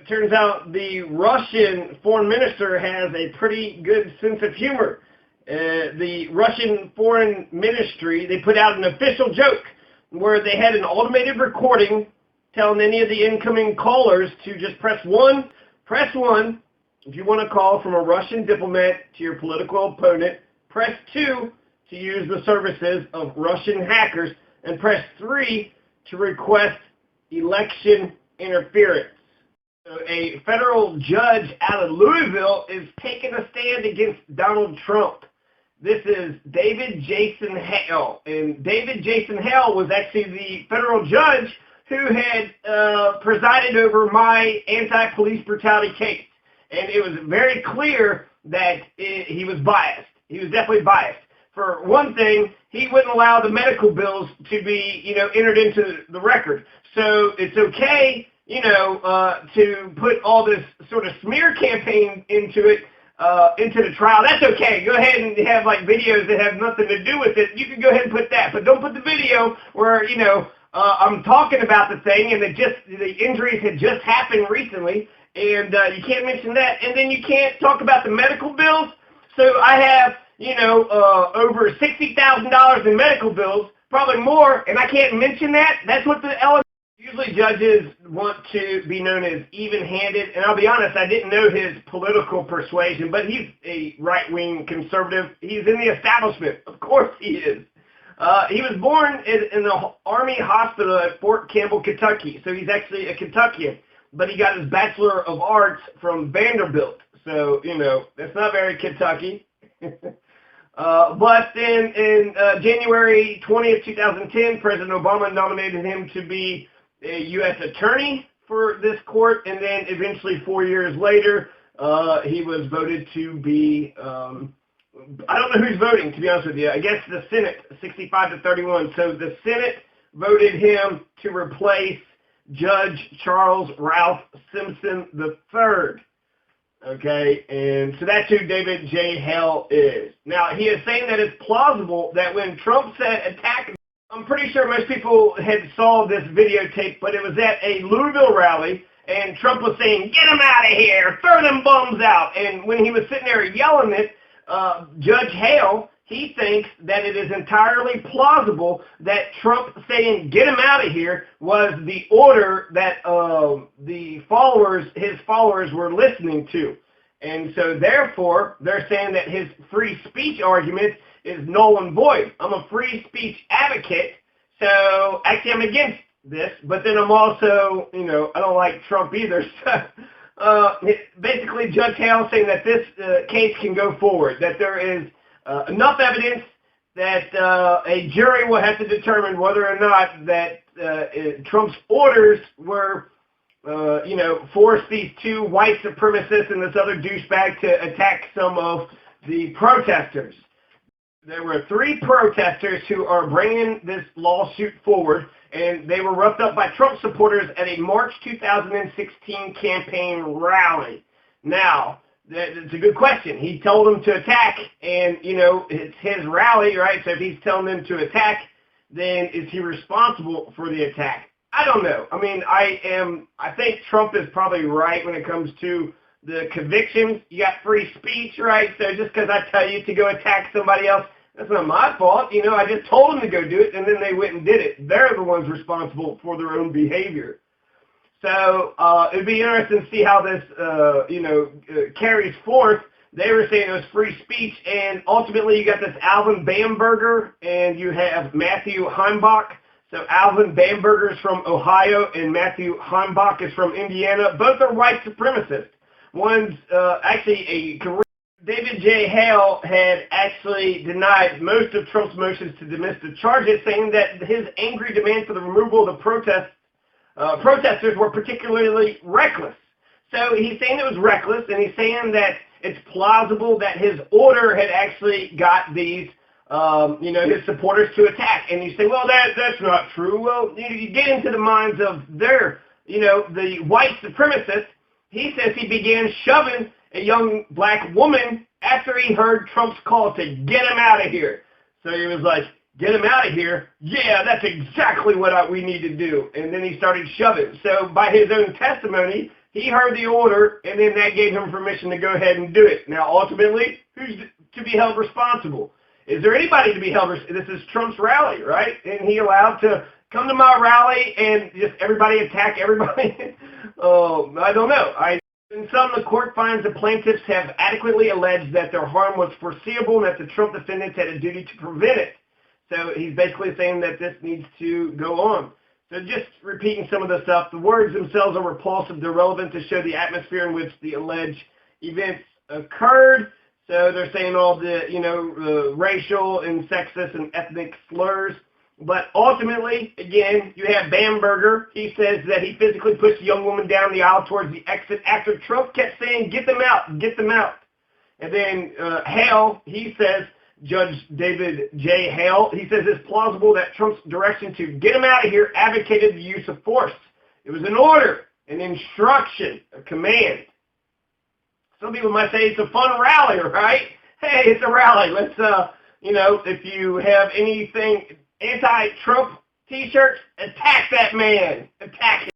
It turns out the Russian foreign minister has a pretty good sense of humor. The Russian foreign ministry, they put out an official joke where they had an automated recording telling any of the incoming callers to just press 1 if you want to call from a Russian diplomat to your political opponent, press 2 to use the services of Russian hackers, and press 3 to request election interference. So a federal judge out of Louisville is taking a stand against Donald Trump. This is David Jason Hale, and David Jason Hale was actually the federal judge who had presided over my anti-police brutality case. And it was very clear that he was biased. He was definitely biased. For one thing, he wouldn't allow the medical bills to be, entered into the record. So it's okay, to put all this sort of smear campaign into it, into the trial. That's okay. Go ahead and have like videos that have nothing to do with it. You can go ahead and put that, but don't put the video where, I'm talking about the thing and the injuries had just happened recently. And you can't mention that, and then you can't talk about the medical bills. So I have, over $60,000 in medical bills, probably more, and I can't mention that. That's what the element. Usually judges want to be known as even-handed, and I'll be honest, I didn't know his political persuasion, but he's a right-wing conservative. He's in the establishment. Of course he is. He was born in the Army Hospital at Fort Campbell, Kentucky, so he's actually a Kentuckian. But he got his Bachelor of Arts from Vanderbilt. So, that's not very Kentucky. But then in January 20th, 2010, President Obama nominated him to be a U.S. attorney for this court. And then eventually 4 years later, he was voted to be, I don't know who's voting, to be honest with you. I guess the Senate, 65-31. So the Senate voted him to replace Judge Charles Ralph Simpson III. Okay, and so that's who David J. Hale is. Now, he is saying that it's plausible that when Trump said attack, I'm pretty sure most people had saw this videotape, but it was at a Louisville rally, and Trump was saying, "Get them out of here, throw them bums out." And when he was sitting there yelling it, Judge Hale, he thinks that it is entirely plausible that Trump saying "get him out of here" was the order that his followers were listening to. And so therefore, they're saying that his free speech argument is null and void. I'm a free speech advocate, so actually I'm against this, but then I'm also, I don't like Trump either. So basically Judge Hale saying that this case can go forward, that there is enough evidence that a jury will have to determine whether or not that Trump's orders were, forced these two white supremacists and this other douchebag to attack some of the protesters. There were 3 protesters who are bringing this lawsuit forward, and they were roughed up by Trump supporters at a March 2016 campaign rally. Now, it's a good question. He told them to attack, and, it's his rally, right? So if he's telling them to attack, then is he responsible for the attack? I don't know. I mean, I think Trump is probably right when it comes to the convictions. You got free speech, right? So just because I tell you to go attack somebody else, that's not my fault. I just told them to go do it, and then they went and did it. They're the ones responsible for their own behavior. So it'd be interesting to see how this, carries forth. They were saying it was free speech, and ultimately you got this Alvin Bamberger, and you have Matthew Heimbach. So Alvin Bamberger is from Ohio, and Matthew Heimbach is from Indiana. Both are white supremacists. One's actually a career. David J. Hale had actually denied most of Trump's motions to dismiss the charges, saying that his angry demand for the removal of the protesters were particularly reckless. So he's saying it was reckless, and he's saying that it's plausible that his order had actually got these, his supporters to attack. And you say, well, that's not true. Well, you get into the minds of their, the white supremacists. He says he began shoving a young black woman after he heard Trump's call to get him out of here. So he was like, get him out of here? Yeah, that's exactly what we need to do. And then he started shoving. So by his own testimony, He heard the order, and then that gave him permission to go ahead and do it. Now, ultimately, who's to be held responsible? Is there anybody to be held responsible? This is Trump's rally, right? And he allowed to come to my rally and just everybody attack everybody? I don't know. In some, the court finds the plaintiffs have adequately alleged that their harm was foreseeable and that the Trump defendants had a duty to prevent it. So he's basically saying that this needs to go on. So just repeating some of the stuff, the words themselves are repulsive. They're relevant to show the atmosphere in which the alleged events occurred. So they're saying all the, racial and sexist and ethnic slurs. But ultimately, again, you have Bamberger. He says that he physically pushed the young woman down the aisle towards the exit after Trump kept saying, get them out, get them out. And then Hale, he says, Judge David J. Hale, he says it's plausible that Trump's direction to get him out of here advocated the use of force. It was an order, an instruction, a command. Some people might say it's a fun rally, right? Hey, it's a rally. Let's, if you have anything anti-Trump T-shirts, attack that man. Attack him.